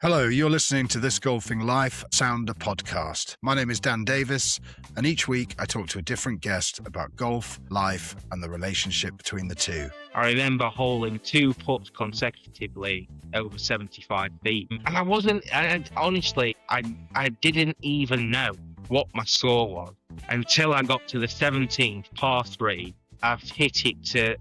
Hello, you're listening to This Golfing Life Sounder podcast. My name is Dan Davis, and each week I talk to a different guest about golf, life, and the relationship between the two. I remember holing 2 putts consecutively over 75 feet. And I didn't even know what my score was until I got to the 17th par 3. I've hit it to,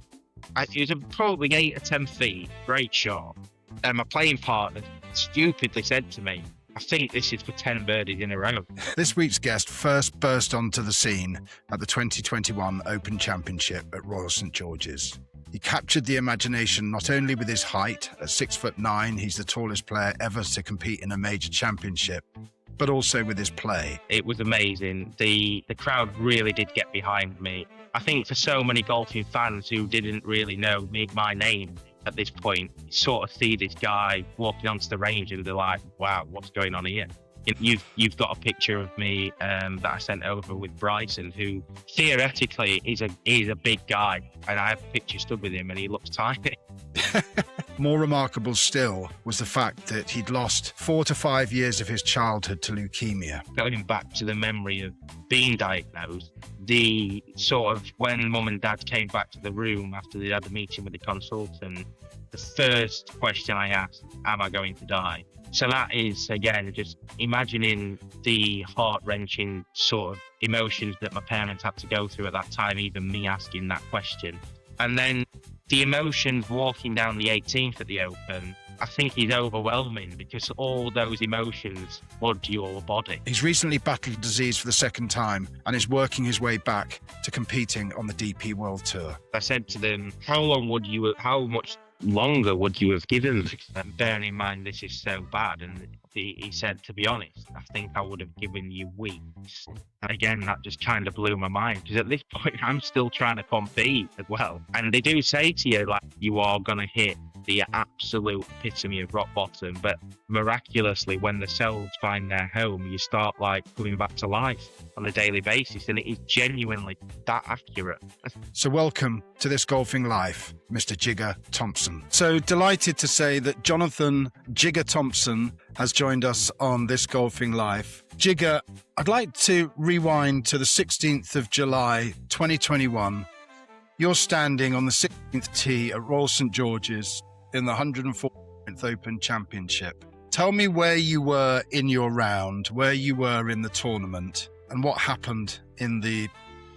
it was probably 8 or 10 feet, great shot. And my playing partner stupidly said to me, I think this is for 10 birdies in a row. This week's guest first burst onto the scene at the 2021 Open Championship at Royal St George's. He captured the imagination not only with his height, at 6'9", he's the tallest player ever to compete in a major championship, but also with his play. It was amazing. The crowd really did get behind me. I think for so many golfing fans who didn't really know my name at this point, you sort of see this guy walking onto the range and they're like, wow, what's going on here? You've got a picture of me that I sent over with Bryson, who theoretically is a big guy, and I have a picture stood with him and he looks tiny. More remarkable still was the fact that he'd lost 4 to 5 years of his childhood to leukemia. Going back to the memory of being diagnosed, the sort of when mum and dad came back to the room after they had a meeting with the consultant, the first question I asked, am I going to die? So that is, again, just imagining the heart-wrenching sort of emotions that my parents had to go through at that time, even me asking that question. And then the emotions walking down the 18th at the Open, I think is overwhelming because all those emotions flood your body. He's recently battled disease for the second time and is working his way back to competing on the DP World Tour. I said to them, how much longer would you have given me? And bearing in mind this is so bad, and he said, to be honest, I think I would have given you weeks. And again, that just kind of blew my mind because at this point I'm still trying to compete as well. And they do say to you, like, you are going to hit the absolute epitome of rock bottom, but miraculously when the cells find their home, you start like coming back to life on a daily basis, and it is genuinely that accurate. So welcome to This Golfing Life, Mr. Jigger Thomson. So delighted to say that Jonathan Jigger Thomson has joined us on This Golfing Life. Jigger, I'd like to rewind to the 16th of July 2021. You're standing on the 16th tee at Royal St George's in the 104th Open Championship. Tell me where you were in your round, where you were in the tournament, and what happened in the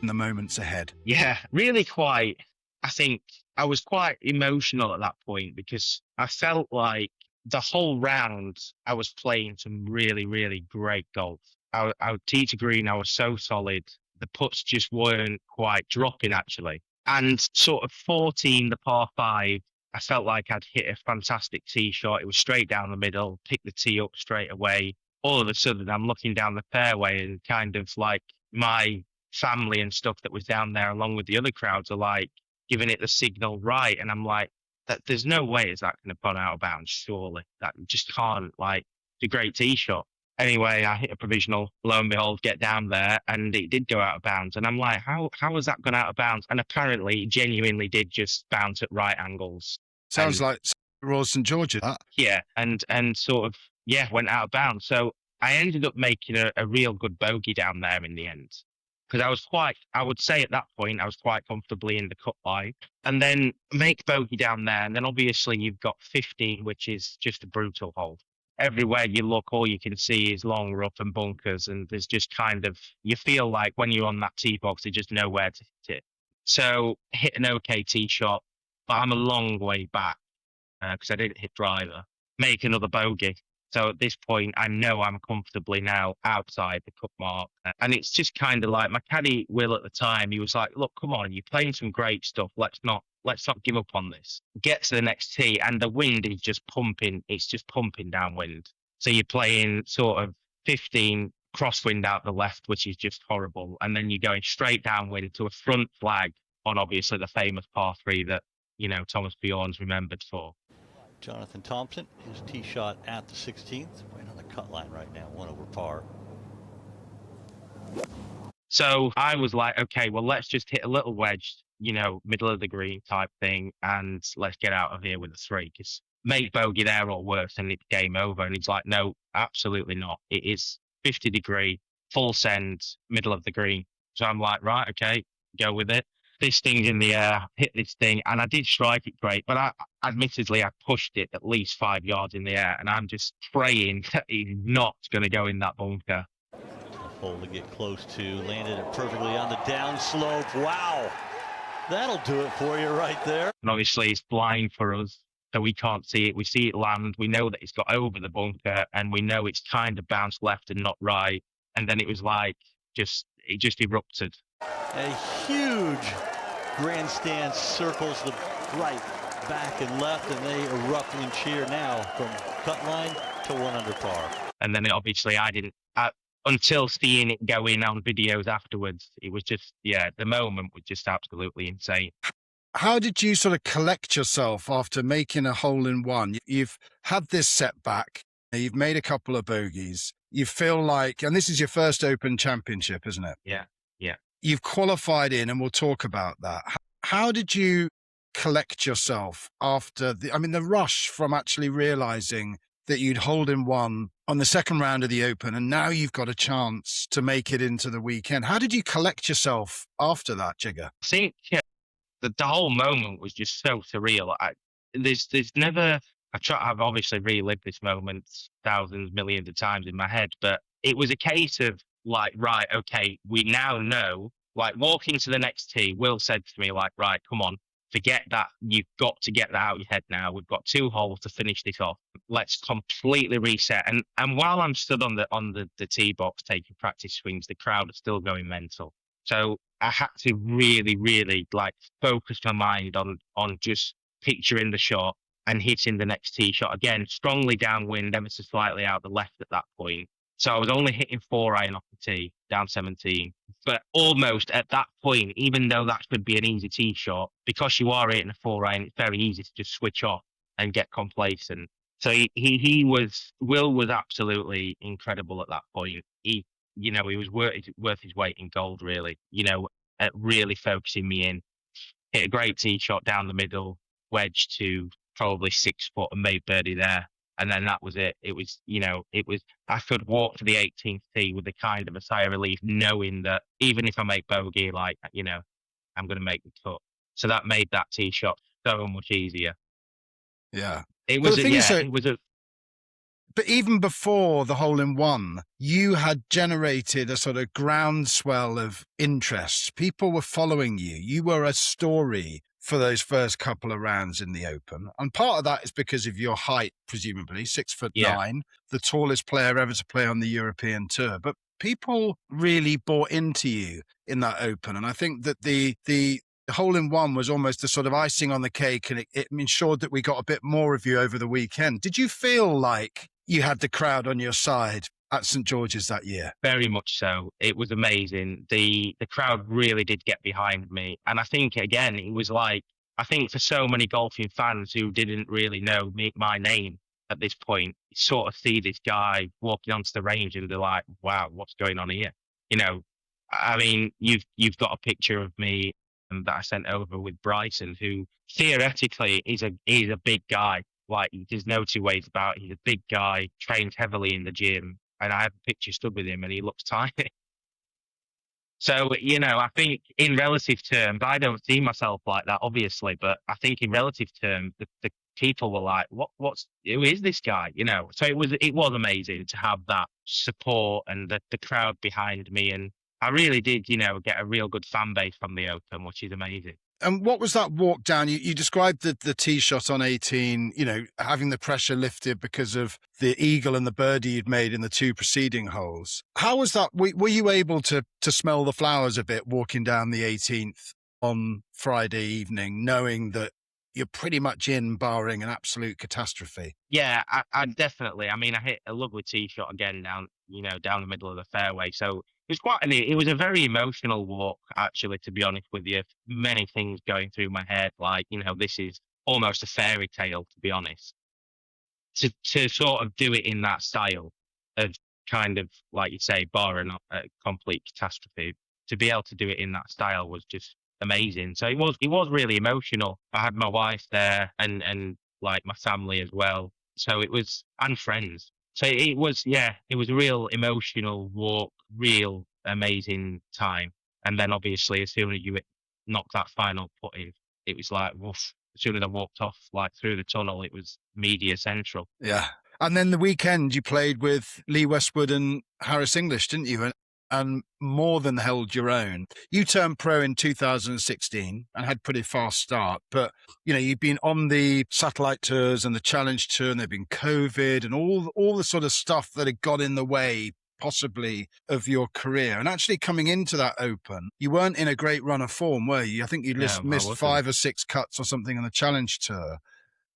moments ahead. Yeah, really quite. I think I was quite emotional at that point because I felt like the whole round I was playing some really, really great golf. I would tee to green, I was so solid. The putts just weren't quite dropping actually. And sort of 14, the par 5, I felt like I'd hit a fantastic tee shot. It was straight down the middle, picked the tee up straight away. All of a sudden, I'm looking down the fairway and kind of like my family and stuff that was down there along with the other crowds are like giving it the signal right. And I'm like, there's no way is that going to put out of bounds, surely. That just can't, like, it's a great tee shot. Anyway, I hit a provisional, lo and behold, get down there, and it did go out of bounds. And I'm like, how has that gone out of bounds? And apparently, it genuinely did just bounce at right angles. Sounds like Royal St George's. Yeah, and sort of, yeah, went out of bounds. So I ended up making a real good bogey down there in the end. Because I would say at that point, I was quite comfortably in the cut line. And then make bogey down there, and then obviously you've got 15, which is just a brutal hole. Everywhere you look, all you can see is long, rough and bunkers, and there's just kind of, you feel like when you're on that tee box, there's just nowhere to hit it. So hit an okay tee shot, but I'm a long way back because I didn't hit driver. Make another bogey. So at this point, I know I'm comfortably now outside the cut mark. And it's just kind of like my caddy, Will, at the time, he was like, look, come on, you're playing some great stuff. Let's not give up on this. Get to the next tee, and the wind is just pumping. It's just pumping downwind. So you're playing sort of 15 crosswind out the left, which is just horrible. And then you're going straight downwind to a front flag on obviously the famous par 3 that, you know, Thomas Bjorn's remembered for. Jonathan Thomson, his tee shot at the 16th, right on the cut line right now, 1 over par. So I was like, okay, well, let's just hit a little wedge, you know, middle of the green type thing, and let's get out of here with a 3, because make bogey there or worse, and it's game over. And he's like, no, absolutely not. It is 50-degree, full send, middle of the green. So I'm like, right, okay, go with it. This thing's in the air, hit this thing, and I did strike it great, but admittedly I pushed it at least 5 yards in the air, and I'm just praying that he's not going to go in that bunker. Tough hole to get close to. Landed it perfectly on the downslope. Wow, that'll do it for you right there. And obviously it's blind for us, so we can't see it. We see it land. We know that it's got over the bunker, and we know it's kind of bounced left and not right. And then it was like it just erupted. A huge grandstand circles the right, back, and left, and they erupt and cheer now from cut line to 1 under par. And then obviously I didn't, until seeing it go in on videos afterwards, it was just, the moment was just absolutely insane. How did you sort of collect yourself after making a hole in one? You've had this setback, you've made a couple of bogeys, you feel like, and this is your first Open Championship, isn't it? Yeah. You've qualified in, and we'll talk about that. How did you collect yourself after the rush from actually realizing that you'd hold in one on the second round of the Open, and now you've got a chance to make it into the weekend? How did you collect yourself after that, Jigger? I think the whole moment was just so surreal. I've obviously relived this moment thousands, millions of times in my head, but it was a case of like, right, okay, we now know, like walking to the next tee, Will said to me like, right, come on, forget that. You've got to get that out of your head now. We've got 2 holes to finish this off. Let's completely reset. And while I'm stood on the tee box taking practice swings, the crowd are still going mental. So I had to really, really like focus my mind on just picturing the shot and hitting the next tee shot again, strongly downwind, ever so slightly out the left at that point. So I was only hitting 4-iron off the tee, down 17. But almost at that point, even though that should be an easy tee shot, because you are hitting a 4-iron, it's very easy to just switch off and get complacent. So Will was absolutely incredible at that point. He was worth his weight in gold, really, at really focusing me in. Hit a great tee shot down the middle, wedge to probably 6 foot and made birdie there. And then that was it. It was, I could walk to the 18th tee with a kind of a sigh of relief, knowing that even if I make bogey, like, I'm going to make the cut. So that made that tee shot so much easier. Yeah. It was But even before the hole in one, you had generated a sort of groundswell of interest. People were following you. You were a story for those first couple of rounds in the Open. And part of that is because of your height, presumably 6'9", the tallest player ever to play on the European Tour. But people really bought into you in that Open. And I think that the hole in one was almost a sort of icing on the cake, and it ensured that we got a bit more of you over the weekend. Did you feel like you had the crowd on your side at St. George's that year? Very much so. It was amazing. The crowd really did get behind me. And I think, again, it was like, I think for so many golfing fans who didn't really know my name at this point, you sort of see this guy walking onto the range and they're like, wow, what's going on here? I mean, you've got a picture of me that I sent over with Bryson, who theoretically is a big guy. Like, there's no 2 ways about it. He's a big guy, trains heavily in the gym, and I have a picture stood with him and he looks tiny. So, I think in relative terms, I don't see myself like that, obviously, but I think in relative terms, the people were like, who is this guy? So it was amazing to have that support and the crowd behind me. And I really did, get a real good fan base from the Open, which is amazing. And what was that walk down? You described the tee shot on 18, having the pressure lifted because of the eagle and the birdie you'd made in the 2 preceding holes. How was that? Were you able to smell the flowers a bit walking down the 18th on Friday evening, knowing that you're pretty much in, barring an absolute catastrophe? Yeah, I definitely. I mean, I hit a lovely tee shot again down the middle of the fairway. So it was a very emotional walk, actually, to be honest with you. Many things going through my head, like, this is almost a fairy tale, to be honest. To sort of do it in that style of kind of, like you say, barring a complete catastrophe, to be able to do it in that style was just amazing. So it was really emotional. I had my wife there, and like my family as well. So it was, and friends. So it was, yeah, it was a real emotional walk, real amazing time. And then obviously, as soon as you knock that final putt in, it was like, woof. As soon as I walked off, like through the tunnel, it was media central. Yeah. And then the weekend you played with Lee Westwood and Harris English, didn't you? And more than held your own. You turned pro in 2016 and had pretty fast start, but you've been on the satellite tours and the challenge tour, and there've been COVID and all the sort of stuff that had got in the way possibly of your career. And actually coming into that Open, you weren't in a great run of form, were you? I think you missed 5 or 6 cuts or something on the challenge tour.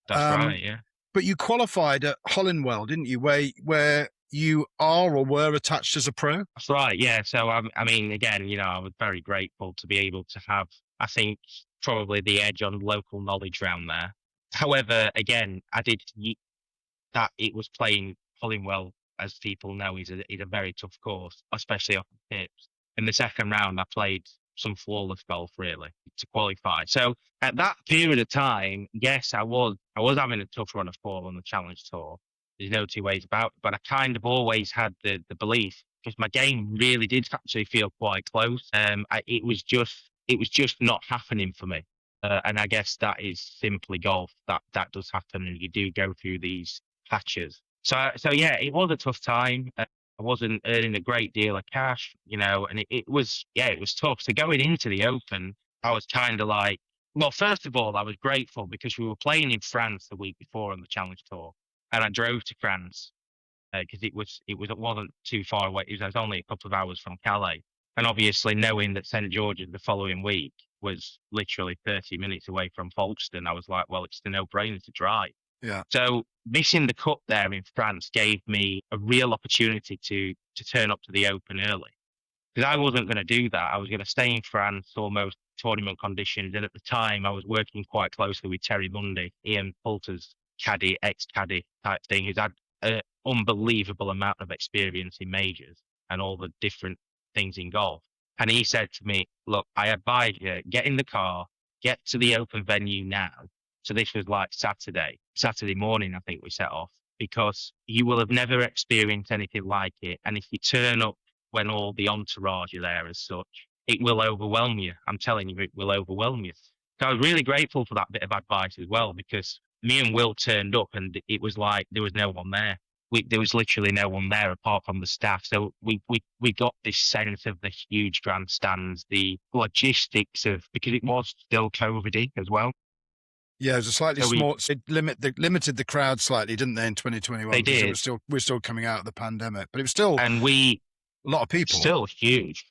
That's right, yeah. But you qualified at Hollingwell, didn't you? Where you are or were attached as a pro? That's right, yeah. So, I mean, again, I was very grateful to be able to have, I think, probably the edge on local knowledge around there. However, again, I did that it was playing Hollingwell, as people know, is a very tough course, especially off the tips. In the second round, I played some flawless golf really to qualify. So at that period of time, yes, I was having a tough run of form on the Challenge Tour. There's no two ways about it. But I kind of always had the belief, because my game really did actually feel quite close. It was just not happening for me. And I guess that is simply golf. That does happen, and you do go through these patches. So yeah, it was a tough time. I wasn't earning a great deal of cash, and it was tough. So going into the Open, I was kind of like, well, first of all, I was grateful because we were playing in France the week before on the Challenge Tour, and I drove to France because it wasn't too far away. It was only a couple of hours from Calais, and obviously knowing that St George's the following week was literally 30 minutes away from Folkestone, I was like, well, it's a no-brainer to drive. Yeah. So missing the cut there in France gave me a real opportunity to turn up to the Open early, because I wasn't going to do that. I was going to stay in France almost tournament conditions. And at the time, I was working quite closely with Terry Mundy, Ian Poulter's caddy, ex-caddy type thing, who's had an unbelievable amount of experience in majors and all the different things in golf. And he said to me, look, I advise you, get in the car, get to the Open venue now. So this was like Saturday morning, I think we set off, because you will have never experienced anything like it. And if you turn up when all the entourage are there as such, it will overwhelm you. I'm telling you, it will overwhelm you. So I was really grateful for that bit of advice as well, because me and Will turned up and it was like there was no one there. There was literally no one there apart from the staff. So we got this sense of the huge grandstands, the logistics of, because it was still COVID-y as well. Yeah, it was a slightly small. It limited the crowd slightly, didn't they, in 2021? They did. We're still coming out of the pandemic, but it was still a lot of people. Still huge.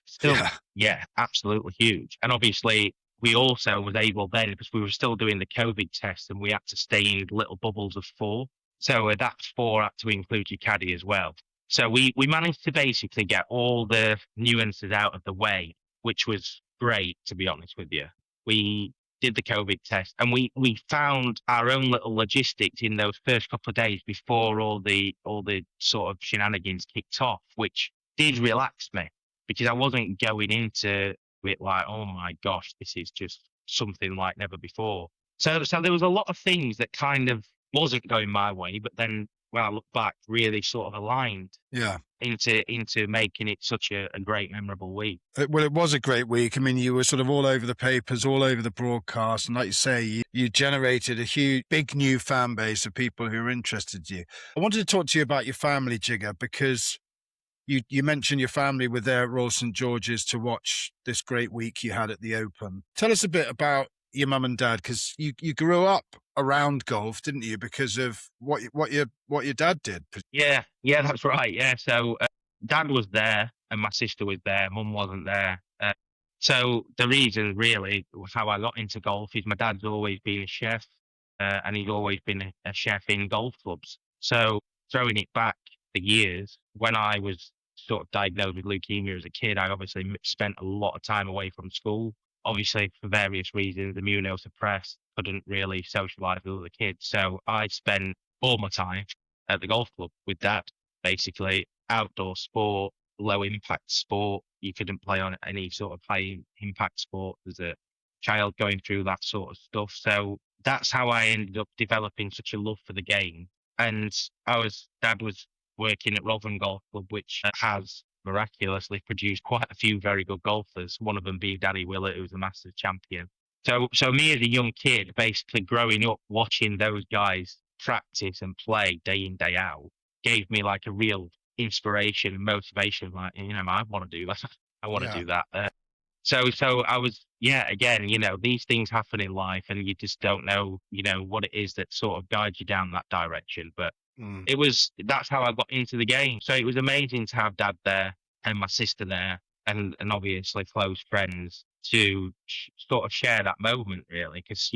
Yeah, absolutely huge. And obviously, we also was able then, because we were still doing the COVID test, and we had to stay in little bubbles of 4. So that 4 had to include your caddy as well. So we managed to basically get all the nuances out of the way, which was great, to be honest with you. We did the COVID test, and we found our own little logistics in those first couple of days before all the sort of shenanigans kicked off, which did relax me, because I wasn't going into it like, oh my gosh, this is just something like never before. So there was a lot of things that kind of wasn't going my way, but then when I look back, really sort of aligned into making it such a great, memorable week. Well, it was a great week. I mean, you were sort of all over the papers, all over the broadcast. And like you say, you generated a big new fan base of people who are interested in you. I wanted to talk to you about your family, Jigger, because you mentioned your family were there at Royal St George's to watch this great week you had at the Open. Tell us a bit about your mum and dad, because you grew up around golf, didn't you? Because of what your dad did. Yeah, that's right. Yeah, so dad was there and my sister was there. Mum wasn't there. So the reason really how I got into golf is my dad's always been a chef, and he's always been a chef in golf clubs. So throwing it back the years, when I was sort of diagnosed with leukemia as a kid, I obviously spent a lot of time away from school. Obviously, for various reasons, immunosuppressed, couldn't really socialise with other kids. So I spent all my time at the golf club with dad, basically outdoor sport, low impact sport. You couldn't play on any sort of high impact sport. There's a child going through that sort of stuff. So that's how I ended up developing such a love for the game. And dad was working at Rotherham Golf Club, which has miraculously produced quite a few very good golfers. One of them being Danny Willett, who's the Masters champion. So me as a young kid, basically growing up watching those guys practice and play day in, day out, gave me like a real inspiration and motivation. Like, I want to do that. I want to Yeah. do that. So I was, again, these things happen in life and you just don't know, what it is that sort of guides you down that direction. But Mm. that's how I got into the game. So it was amazing to have dad there and my sister there and obviously close friends to sort of share that moment really. Cause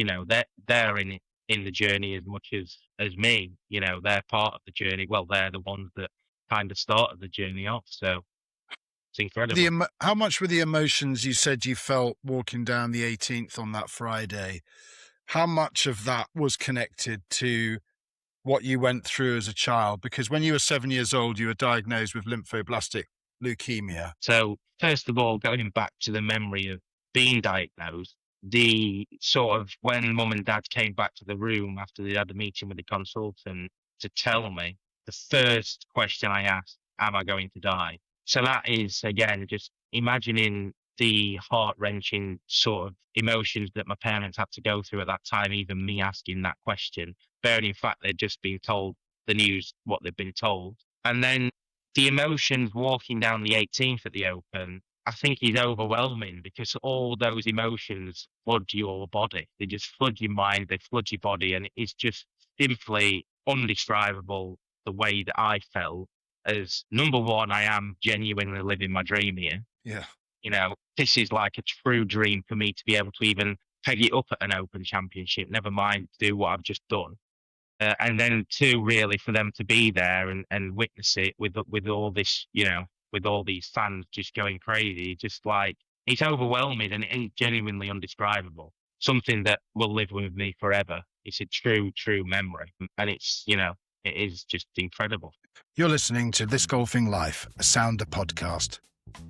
they're in the journey as much as me, they're part of the journey. Well, they're the ones that kind of started the journey off. So it's incredible. How much were the emotions you said you felt walking down the 18th on that Friday? How much of that was connected to what you went through as a child? Because when you were 7 years old, you were diagnosed with lymphoblastic leukemia. So first of all, going back to the memory of being diagnosed, the sort of when mum and dad came back to the room after they had the meeting with the consultant to tell me, the first question I asked, am I going to die? So that is, again, just imagining the heart-wrenching sort of emotions that my parents had to go through at that time, even me asking that question, bearing in fact they'd just been told the news, what they'd been told. And then the emotions walking down the 18th at the Open, I think is overwhelming because all those emotions flood your body. They just flood your mind, they flood your body, and it's just simply undescribable the way that I felt. As number one, I am genuinely living my dream here. Yeah. This is like a true dream for me to be able to even peg it up at an Open Championship, never mind do what I've just done. And then two, really, for them to be there and witness it with all this, with all these fans just going crazy, just like it's overwhelming and it's genuinely undescribable. Something that will live with me forever. It's a true, true memory, and it's it is just incredible. You're listening to This Golfing Life, a Sounder podcast.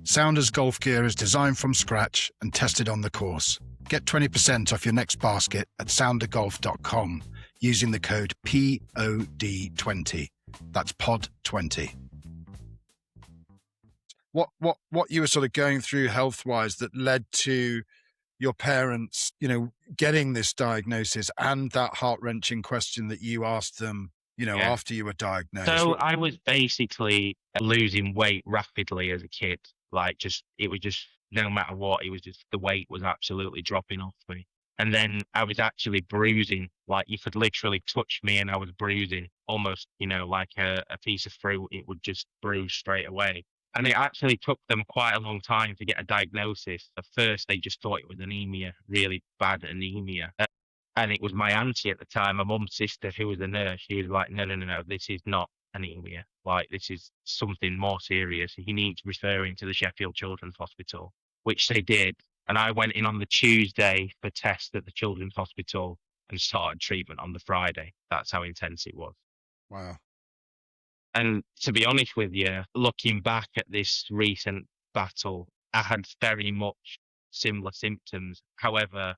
Sounder's golf gear is designed from scratch and tested on the course. Get 20% off your next basket at soundergolf.com using the code POD20. That's POD20. What you were sort of going through health-wise that led to your parents, getting this diagnosis and that heart-wrenching question that you asked them, after you were diagnosed? So I was basically losing weight rapidly as a kid. It was just no matter what, it was just the weight was absolutely dropping off me. And then I was actually bruising, like you could literally touch me and I was bruising almost, like a piece of fruit. It would just bruise straight away. And it actually took them quite a long time to get a diagnosis. At first, they just thought it was anemia, really bad anemia. And it was my auntie at the time, my mum's sister, who was a nurse. She was like, no, this is not anemia. Like, this is something more serious. You need to refer him to the Sheffield Children's Hospital, which they did. And I went in on the Tuesday for tests at the Children's Hospital and started treatment on the Friday. That's how intense it was. Wow. And to be honest with you, looking back at this recent battle, I had very much similar symptoms. However,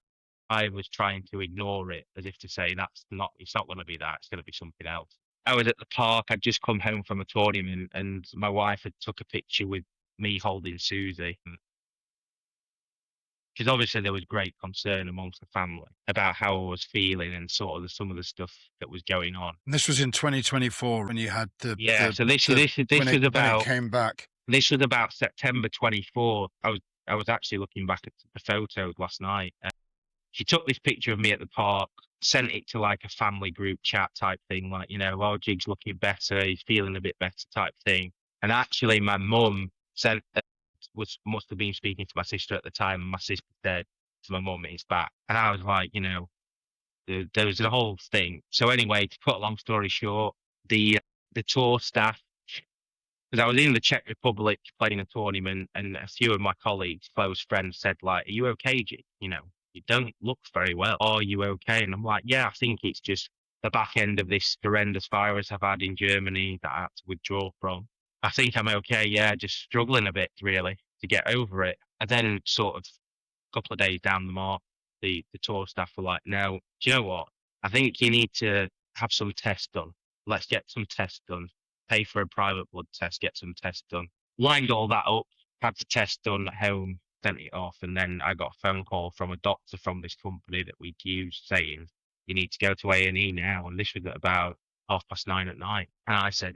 I was trying to ignore it as if to say, it's not going to be that, it's going to be something else. I was at the park, I'd just come home from a tournament and my wife had took a picture with me holding Susie. Because obviously there was great concern amongst the family about how I was feeling and sort of some of the stuff that was going on. And this was in 2024 when you had So this was about, when it came back. This was about September 24. I was actually looking back at the photos last night. She took this picture of me at the park, sent it to like a family group chat type thing, like, oh, Jig's looking better, he's feeling a bit better type thing. And actually my mum must have been speaking to my sister at the time, and my sister said to my mum, he's back. And I was like, there was the whole thing. So anyway, to cut a long story short, the tour staff, because I was in the Czech Republic playing a tournament, and a few of my colleagues, close friends, said like, "Are you okay, Jig? You don't look very well. Are you okay?" And I'm like, "Yeah, I think it's just the back end of this horrendous virus I've had in Germany that I had to withdraw from. I think I'm okay. Yeah, just struggling a bit really to get over it." And then sort of a couple of days down the mark, the tour staff were like, no, do you know what? I think you need to have some tests done. Let's get some tests done. Pay for a private blood test, get some tests done. Lined all that up, had the test done at home, sent it off, and then I got a phone call from a doctor from this company that we'd used saying, you need to go to A&E now. And this was at about 9:30 at night. And I said,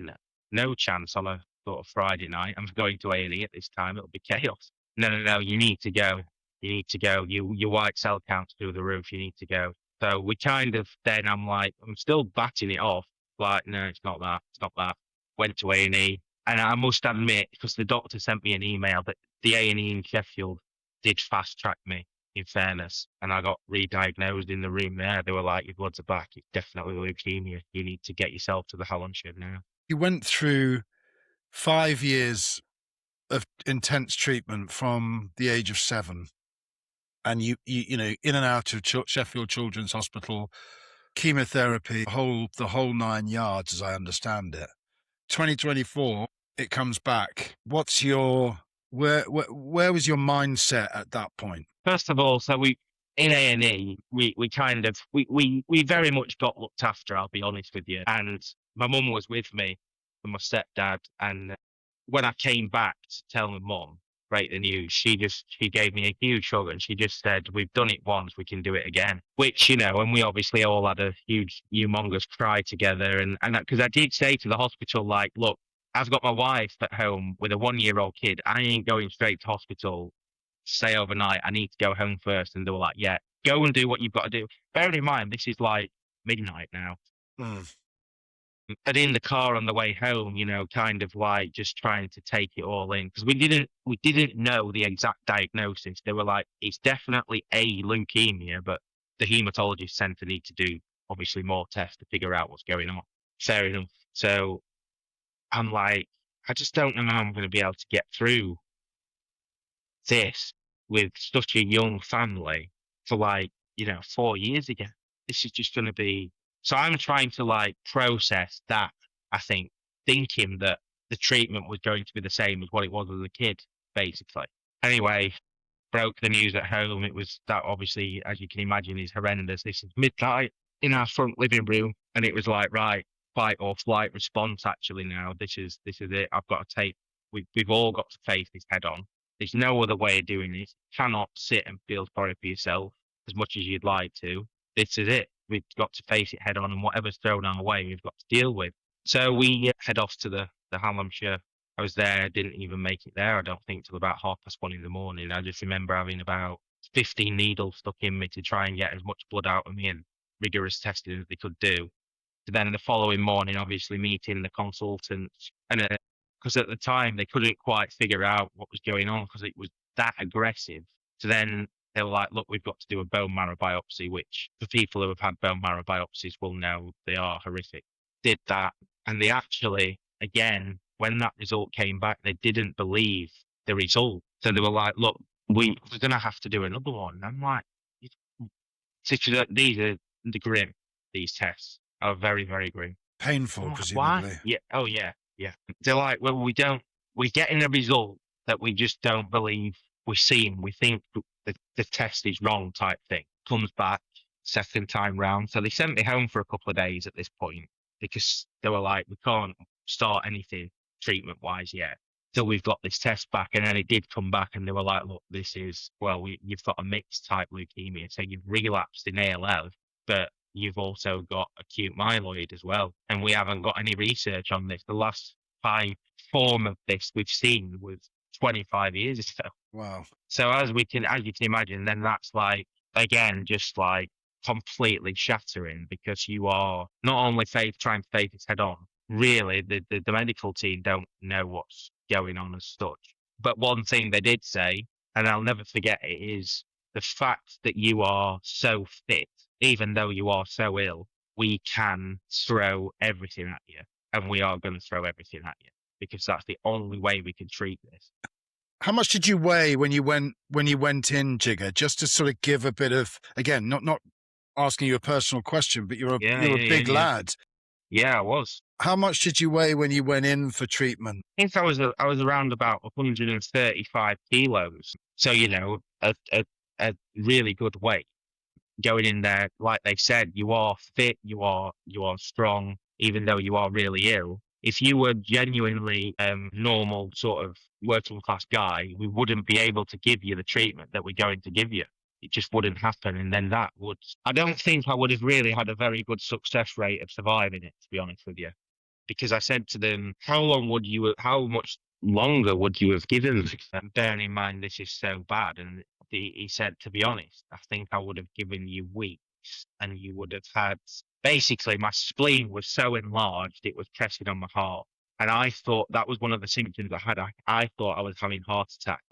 no chance on a sort of Friday night. I'm going to A&E at this time. It'll be chaos. No, you need to go. You need to go. Your white cell count's through the roof. You need to go. So we kind of, then I'm like, I'm still batting it off. Like, no, it's not that. It's not that. Went to A&E. And I must admit, because the doctor sent me an email, that the A&E in Sheffield did fast track me, in fairness. And I got re-diagnosed in the room there. They were like, your bloods are back. It's definitely leukemia. You need to get yourself to the Hallamshire now. You went through 5 years of intense treatment from the age of 7. And you know, in and out of Sheffield Children's Hospital, chemotherapy, the whole 9 yards, as I understand it. 2024, it comes back. What's your where was your mindset at that point? First of all, so we in A&E, we kind of we very much got looked after. I'll be honest with you. And my mum was with me and my stepdad. And when I came back to tell my mum, break the news, she gave me a huge hug and she just said, we've done it once, we can do it again. Which, you know, and we obviously all had a huge, humongous cry together. And because I did say to the hospital, like, look, I've got my wife at home with a 1-year-old kid. I ain't going straight to hospital to stay overnight. I need to go home first. And they were like, yeah, go and do what you've got to do. Bearing in mind, this is like midnight now. And in the car on the way home, you know, kind of like just trying to take it all in, because we didn't know the exact diagnosis. They were like, it's definitely a leukemia, but the hematologist centre need to do obviously more tests to figure out what's going on. Fair enough. So I'm like, I just don't know how I'm going to be able to get through this with such a young family for, like, you know, 4 years again. This is just going to be. So I'm trying to, like, process that, I think, thinking that the treatment was going to be the same as what it was as a kid, basically. Anyway, broke the news at home. It was that, obviously, as you can imagine, is horrendous. This is midnight in our front living room. And it was like, right, fight or flight response, actually, now. This is it. I've got to take, we've all got to face this head on. There's no other way of doing this. You cannot sit and feel sorry for yourself as much as you'd like to. This is it. We've got to face it head on, and whatever's thrown our way, we've got to deal with. So we head off to the Hallamshire. I was there, didn't even make it there, I don't think, till about 1:30 in the morning. I just remember having about 15 needles stuck in me to try and get as much blood out of me and rigorous testing as they could do. So then the following morning, obviously meeting the consultants, and because at the time they couldn't quite figure out what was going on because it was that aggressive. So then they were like, look, we've got to do a bone marrow biopsy, which for people who have had bone marrow biopsies will know they are horrific. Did that. And they actually, again, when that result came back, they didn't believe the result. So they were like, look, we're going to have to do another one. And I'm like, these are the grim, these tests are very, very grim. Painful, presumably. Why? Yeah. Oh, yeah. Yeah. They're like, well, we're getting a result that we just don't believe we're seeing. We think the test is wrong, type thing. Comes back second time round. So they sent me home for a couple of days at this point because they were like, we can't start anything treatment wise yet till we've got this test back. And then it did come back and they were like, look, this is, you've got a mixed type leukemia. So you've relapsed in ALL, but you've also got acute myeloid as well. And we haven't got any research on this. The last form of this we've seen was 25 years or so. Wow. So as you can imagine, then that's like, again, just like completely shattering because you are not only trying to face it head on, really, the medical team don't know what's going on as such. But one thing they did say, and I'll never forget it, is the fact that you are so fit, even though you are so ill, we can throw everything at you. And we are going to throw everything at you because that's the only way we can treat this. How much did you weigh when you went in, Jigger? Just to sort of give a bit of, again, not asking you a personal question, but you're a big lad. Yeah, I was. How much did you weigh when you went in for treatment? I think I was around about 135 kilos. So, you know, a really good weight. going in there, like they said, you are fit, you are strong, even though you are really ill. If you were genuinely normal sort of working class guy, we wouldn't be able to give you the treatment that we're going to give you. It just wouldn't happen. And then that would, I don't think I would have really had a very good success rate of surviving it, to be honest with you. Because I said to them, how much longer would you have given me? And bearing in mind, this is so bad. And he said, to be honest, I think I would have given you weeks, and you would have had, basically, my spleen was so enlarged, it was pressing on my heart. And I thought that was one of the symptoms I had. I thought I was having heart attack.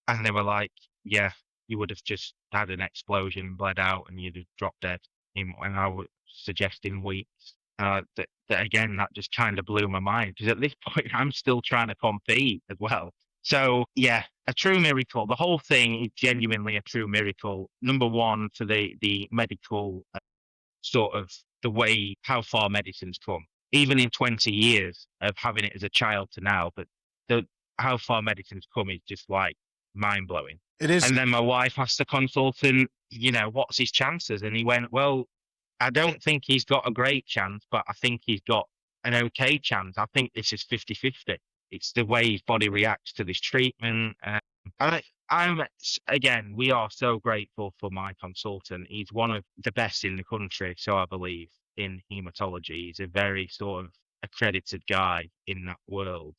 And they were like, yeah, you would have just had an explosion, bled out, and you'd have dropped dead. And I was suggesting weeks. That again, that just kind of blew my mind, because at this point, I'm still trying to compete as well. So yeah, a true miracle. The whole thing is genuinely a true miracle. Number one, for the medical sort of the way how far medicine's come, even in 20 years of having it as a child to now, but the how far medicine's come is just like mind blowing. It is. And then my wife asked the consultant, what's his chances? And he went, well, I don't think he's got a great chance, but I think he's got an okay chance. I think this is 50-50. It's the way his body reacts to this treatment. Again, we are so grateful for my consultant. He's one of the best in the country, so I believe, in hematology. He's a very sort of accredited guy in that world.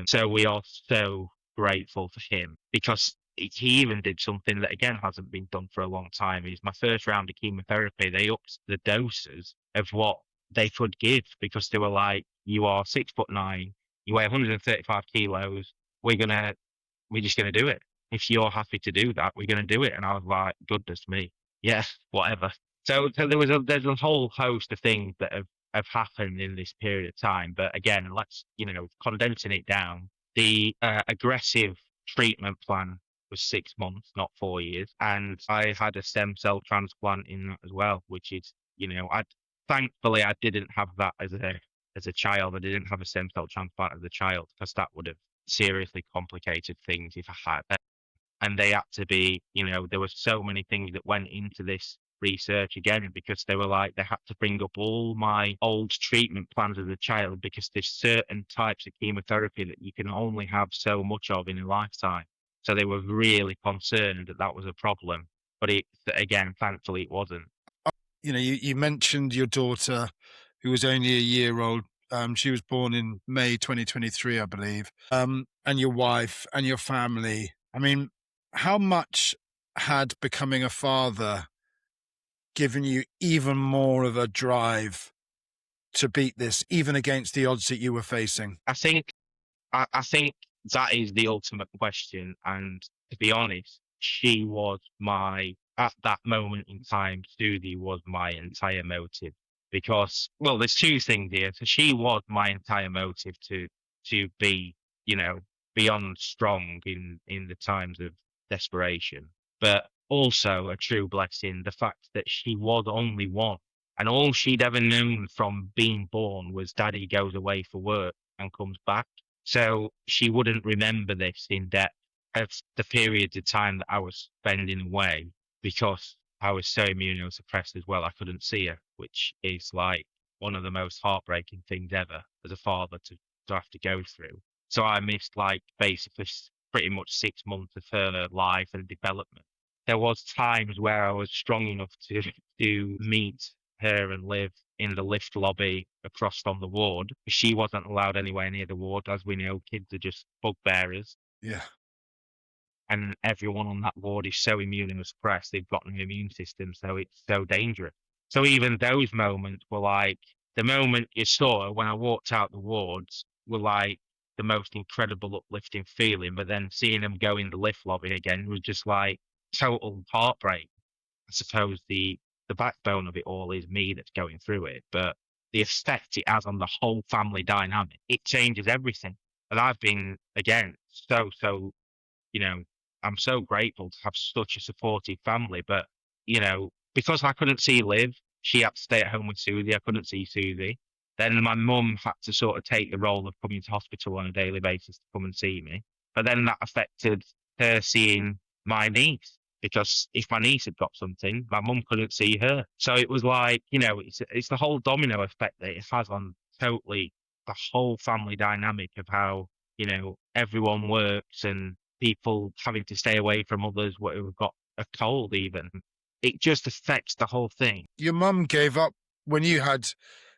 So we are so grateful for him, because he even did something that again hasn't been done for a long time. Is my first round of chemotherapy, they upped the doses of what they could give, because they were like, you are 6'9", you weigh 135 kilos, we're just gonna do it. If you're happy to do that, we're gonna do it. And I was like, goodness me, yes, whatever. So there's a whole host of things that have happened in this period of time. But again, let's, condensing it down, the aggressive treatment plan was 6 months, not 4 years. And I had a stem cell transplant in that as well, which is, thankfully I didn't have that as a child. I didn't have a stem cell transplant as a child, because that would have seriously complicated things if I had. And they had to be, there were so many things that went into this research again, because they were like, they had to bring up all my old treatment plans as a child, because there's certain types of chemotherapy that you can only have so much of in a lifetime. So they were really concerned that was a problem. But again, thankfully it wasn't. You mentioned your daughter, who was only a year old. She was born in May 2023, I believe. And your wife and your family. I mean, how much had becoming a father given you even more of a drive to beat this, even against the odds that you were facing? I think that is the ultimate question. And to be honest, she was at that moment in time, Susie was my entire motive. Because, well, there's two things here. So she was my entire motive to be, beyond strong in the times of desperation. But also a true blessing, the fact that she was only one. And all she'd ever known from being born was daddy goes away for work and comes back. So she wouldn't remember this in depth of the periods of time that I was spending away, because I was so immunosuppressed as well. I couldn't see her, which is like one of the most heartbreaking things ever as a father to have to go through. So I missed like basically pretty much 6 months of her life and development. There was times where I was strong enough to meet her and live in the lift lobby across from the ward. She wasn't allowed anywhere near the ward. As we know, kids are just bugbearers. Yeah. And everyone on that ward is so immunosuppressed, they've got no immune system, so it's so dangerous. So even those moments were like, the moment you saw when I walked out the wards were like the most incredible uplifting feeling, but then seeing them go in the lift lobby again was just like total heartbreak. I suppose the backbone of it all is me that's going through it, but the effect it has on the whole family dynamic, it changes everything. And I've been, again, so, I'm so grateful to have such a supportive family, but, because I couldn't see Liv, she had to stay at home with Susie. I couldn't see Susie. Then my mum had to sort of take the role of coming to hospital on a daily basis to come and see me. But then that affected her seeing my niece, because if my niece had got something, my mum couldn't see her. So it was like, it's the whole domino effect that it has on totally the whole family dynamic of how, everyone works and people having to stay away from others who've got a cold even. It just affects the whole thing. Your mum gave up when you had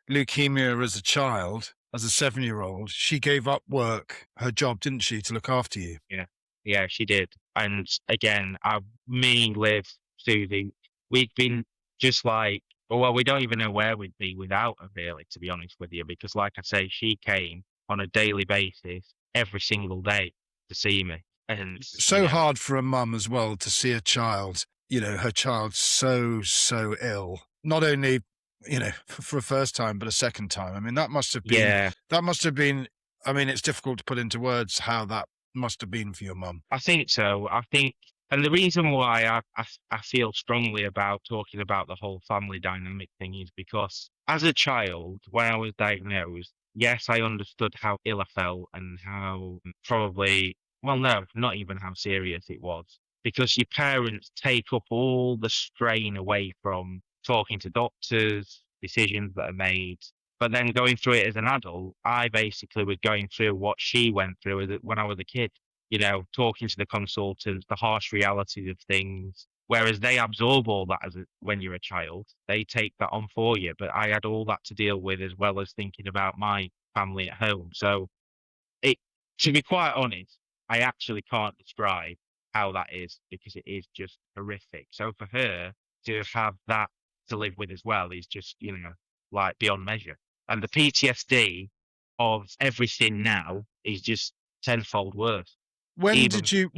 leukemia as a child, as a 7-year-old. She gave up work, her job, didn't she, to look after you? Yeah, she did. And again, me, Liv, Susie, we've been just like, well, we don't even know where we'd be without her, really, to be honest with you, because like I say, she came on a daily basis every single day to see me. And so hard for a mum as well to see a child, her child so ill. Not only, for a first time, but a second time. I mean, that must have been, I mean, it's difficult to put into words how that must have been for your mum. I think so. And the reason why I feel strongly about talking about the whole family dynamic thing is because as a child, when I was diagnosed, yes, I understood how ill I felt and how not even how serious it was, because your parents take up all the strain away from talking to doctors, decisions that are made. But then going through it as an adult, I basically was going through what she went through when I was a kid, talking to the consultants, the harsh realities of things. Whereas they absorb all that when you're a child, they take that on for you. But I had all that to deal with as well as thinking about my family at home. So to be quite honest, I actually can't describe how that is because it is just horrific. So for her to have that to live with as well is just, like beyond measure. And the PTSD of everything now is just tenfold worse. When did you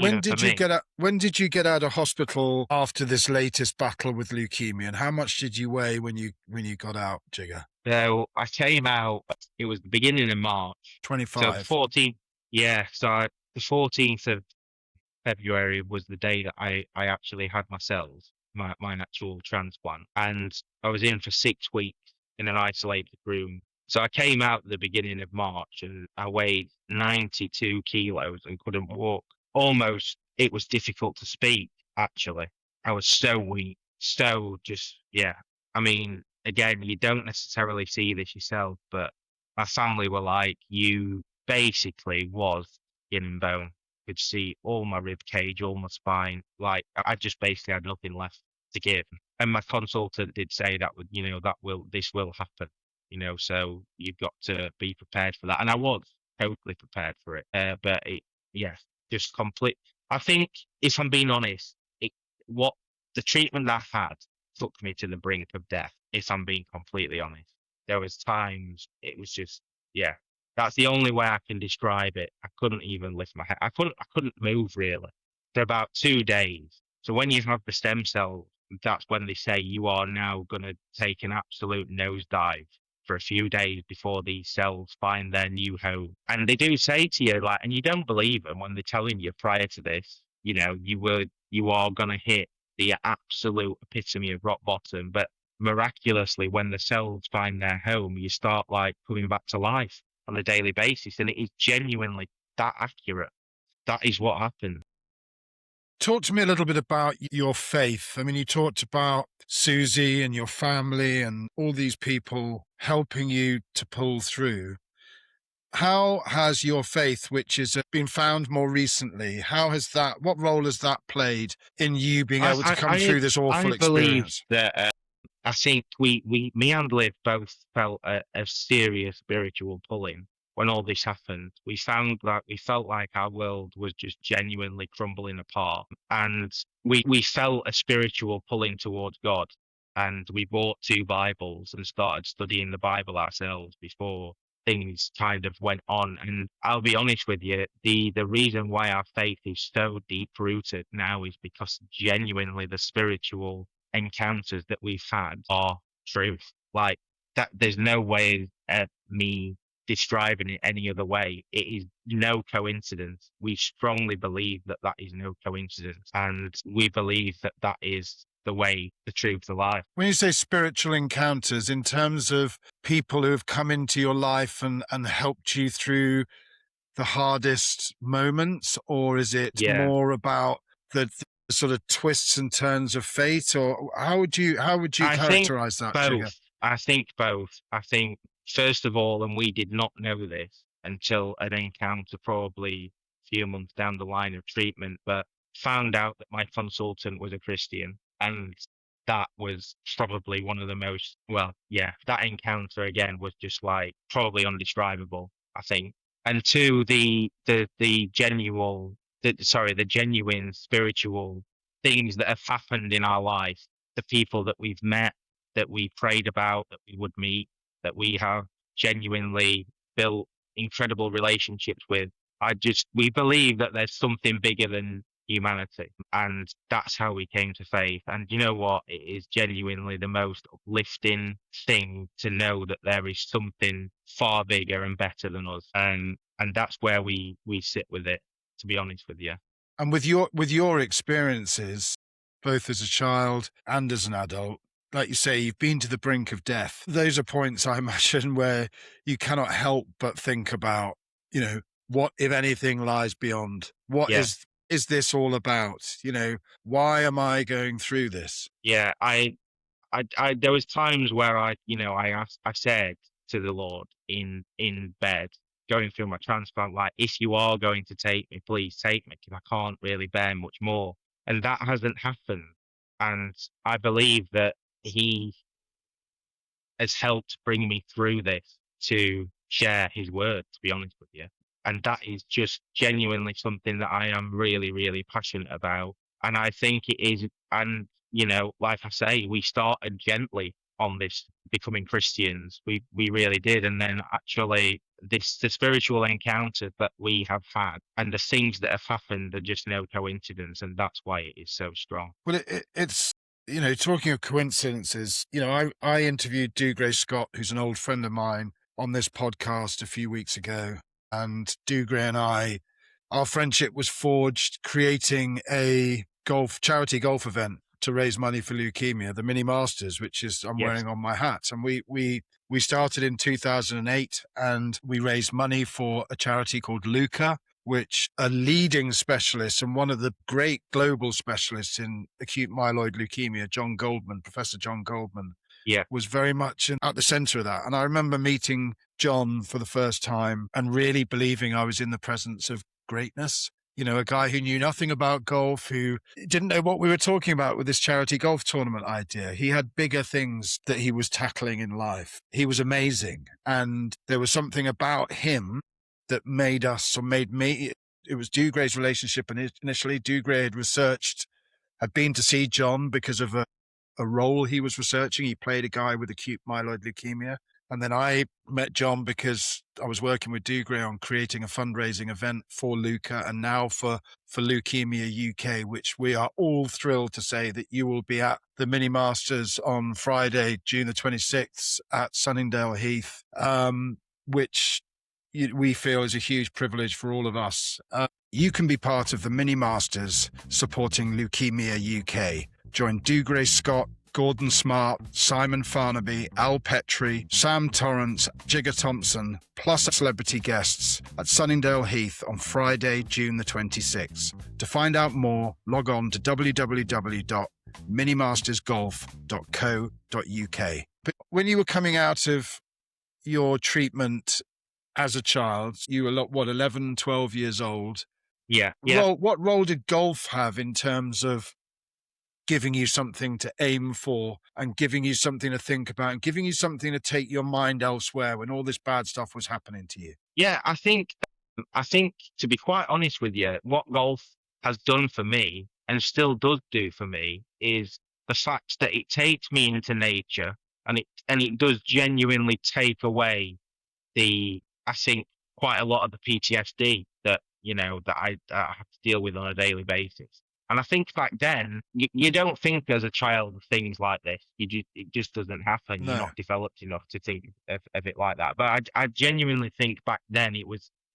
get out of hospital after this latest battle with leukemia, and how much did you weigh when you got out, Jigger? So I came out. It was the beginning of March. 25. So 14. Yeah. So the 14th of February was the day that I actually had my cells, my actual transplant, and I was in for 6 weeks in an isolated room. So I came out at the beginning of March and I weighed 92 kilos and couldn't walk. Almost, it was difficult to speak, actually. I was so weak, so just, yeah. I mean, again, you don't necessarily see this yourself, but my family were like, you basically was skin and bone. Could see all my rib cage, all my spine. Like I just basically had nothing left to give. And my consultant did say that this will happen. So you've got to be prepared for that. And I was totally prepared for it. But just complete. I think if I'm being honest, what the treatment that I had took me to the brink of death. If I'm being completely honest, there was times it was just, that's the only way I can describe it. I couldn't even lift my head. I couldn't move really for about 2 days. So when you have the stem cells, that's when they say you are now going to take an absolute nosedive for a few days before these cells find their new home. And they do say to you, like, and you don't believe them when they're telling you prior to this, you are going to hit the absolute epitome of rock bottom. But miraculously, when the cells find their home, you start like coming back to life on a daily basis. And it is genuinely that accurate. That is what happened. Talk to me a little bit about your faith. I mean, you talked about Susie and your family and all these people helping you to pull through. How has your faith, which has been found more recently, what role has that played in you being able to come through this awful experience? I believe that I think me and Liv both felt a serious spiritual pulling when all this happened. We felt like our world was just genuinely crumbling apart, and we felt a spiritual pulling towards God. And we bought 2 Bibles and started studying the Bible ourselves before things kind of went on. And I'll be honest with you, the reason why our faith is so deep rooted now is because genuinely the spiritual encounters that we've had are truth. Like that, there's no way me describing it any other way. It is no coincidence. We strongly believe that is no coincidence, and we believe that is the way, the truth, the life. When you say spiritual encounters, in terms of people who have come into your life and helped you through the hardest moments, or is it more about sort of twists and turns of fate, or how would you I think characterize that, Jigger? both. I think both. I think, first of all, and we did not know this until an encounter probably a few months down the line of treatment, but found out that my consultant was a Christian. And that was probably one of the most, well, yeah, that encounter again was just like probably undescribable, I think. And two, the genuine spiritual things that have happened in our life, the people that we've met, that we prayed about, that we would meet, that we have genuinely built incredible relationships with. We believe that there's something bigger than humanity. And that's how we came to faith. And you know what? It is genuinely the most uplifting thing to know that there is something far bigger and better than us. And that's where we sit with it, to be honest with you. And with your experiences, both as a child and as an adult, like you say, you've been to the brink of death. Those are points, I imagine, where you cannot help but think about, what, if anything, lies beyond? What is this all about? Why am I going through this? Yeah, I there was times where I said to the Lord in bed, going through my transplant, like, if you are going to take me, please take me, because I can't really bear much more. And that hasn't happened. And I believe that he has helped bring me through this to share his word, to be honest with you. And that is just genuinely something that I am really, really passionate about. And I think it is, and like I say, we started gently on this becoming Christians. We really did. And then actually the spiritual encounters that we have had and the things that have happened are just no coincidence. And that's why it is so strong. Well, it's, talking of coincidences, I interviewed Dougray Scott, who's an old friend of mine, on this podcast a few weeks ago. And Dougray and our friendship was forged creating a charity golf event to raise money for leukemia, the Mini Masters, which is I'm wearing on my hat. And we started in 2008, and we raised money for a charity called Leukaemia, which a leading specialist and one of the great global specialists in acute myeloid leukemia, Professor John Goldman, was very much at the center of that. And I remember meeting John for the first time and really believing I was in the presence of greatness. A guy who knew nothing about golf, who didn't know what we were talking about with this charity golf tournament idea. He had bigger things that he was tackling in life. He was amazing. And there was something about him that made me. It was Dougray's relationship. And initially, Dougray had been to see John because of a role he was researching. He played a guy with acute myeloid leukemia. And then I met John because I was working with Dougray on creating a fundraising event for Leuka and now for Leukaemia UK, which we are all thrilled to say that you will be at the Mini Masters on Friday, June the 26th at Sunningdale Heath, which we feel is a huge privilege for all of us. You can be part of the Mini Masters supporting Leukaemia UK. Join Dougray Scott, Gordon Smart, Simon Farnaby, Al Petrie, Sam Torrance, Jigger Thomson, plus celebrity guests at Sunningdale Heath on Friday, June the 26th. To find out more, log on to www.minimastersgolf.co.uk. But when you were coming out of your treatment as a child, you were 11, 12 years old. Yeah. What role did golf have in terms of giving you something to aim for and giving you something to think about and giving you something to take your mind elsewhere when all this bad stuff was happening to you? Yeah, I think, to be quite honest with you, what golf has done for me and still does do for me is the fact that it takes me into nature and it does genuinely take away I think, quite a lot of the PTSD that I have to deal with on a daily basis. And I think back then, you don't think as a child of things like this. It just doesn't happen. No. You're not developed enough to think of it like that. But I genuinely think back then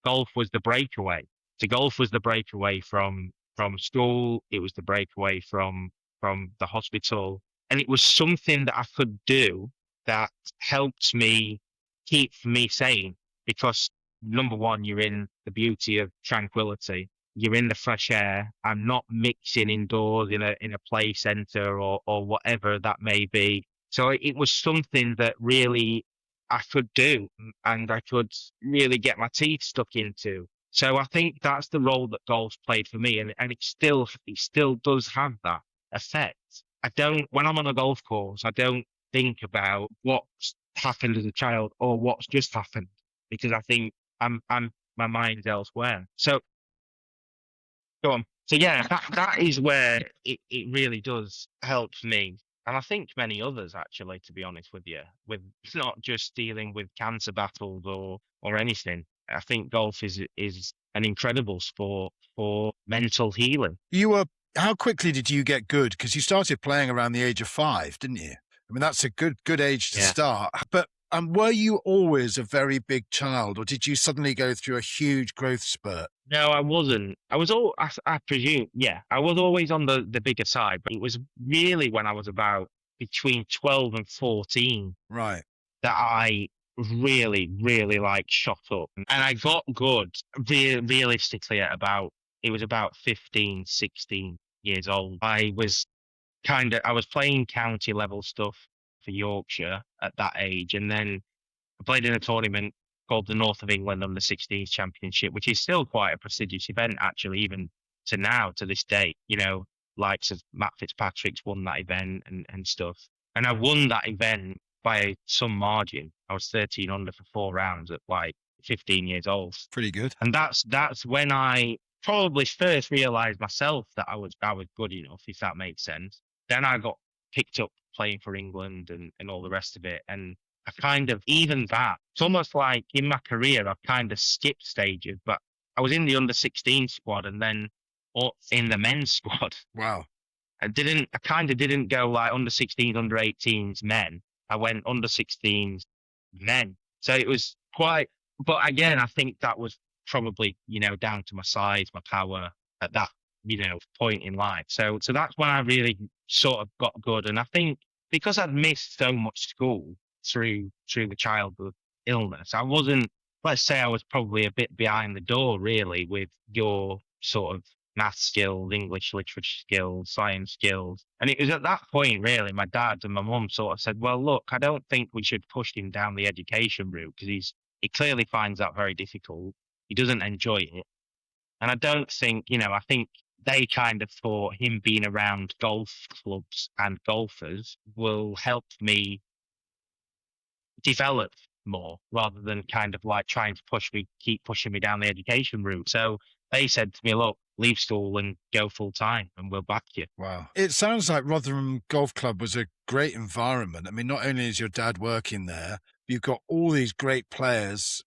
golf was the breakaway. So golf was the breakaway from school. It was the breakaway from the hospital. And it was something that I could do that helped me keep me sane, because number one, you're in the beauty of tranquility. you're in the fresh air. I'm not mixing indoors in a play center or whatever that may be. So it was something that really I could do and I could really get my teeth stuck into. So I think that's the role that golf's played for me, and it still does have that effect. I don't when I'm on a golf course, I don't think about what's happened as a child or what's just happened because I think I'm my mind's elsewhere. So go on. So yeah, that is where it really does help me. And I think many others actually, to be honest with you, with not just dealing with cancer battles or anything. I think golf is an incredible sport for mental healing. How quickly did you get good? Because you started playing around the age of 5, didn't you? I mean, that's a good age to Yeah. start. But were you always a very big child, or did you suddenly go through a huge growth spurt? No, I wasn't. I presume, yeah, I was always on the bigger side, but it was really when I was about between 12 and 14 Right. that I really, really like shot up. And I got good realistically at it was about 15, 16 years old. I was playing county level stuff for Yorkshire at that age. And then I played in a tournament called the North of England Under-16s Championship, which is still quite a prestigious event, actually, even to this day. Likes of Matt Fitzpatrick's won that event and stuff. And I won that event by some margin. I was 13 under for 4 rounds at like 15 years old. Pretty good. And that's when I probably first realized myself that I was good enough, if that makes sense. Then I got picked up playing for England and all the rest of it. And I kind of, even that, it's almost like in my career, I've kind of skipped stages, but I was in the under-16 squad and then in the men's squad. Wow. I kind of didn't go like under-16s, under-18s men. I went under-16s men. So it was quite, but again, I think that was probably, down to my size, my power at that, point in life. So that's when I really sort of got good. And I think because I'd missed so much school through the childhood illness, let's say I was probably a bit behind the door really with your sort of math skills, English literature skills, science skills. And it was at that point really my dad and my mum sort of said, well, look, I don't think we should push him down the education route because he clearly finds that very difficult. He doesn't enjoy it. And I don't think, I think they kind of thought him being around golf clubs and golfers will help me develop more rather than kind of like trying to keep pushing me down the education route. So they said to me, look, leave school and go full time and we'll back you. Wow. It sounds like Rotherham Golf Club was a great environment. I mean, not only is your dad working there, you've got all these great players,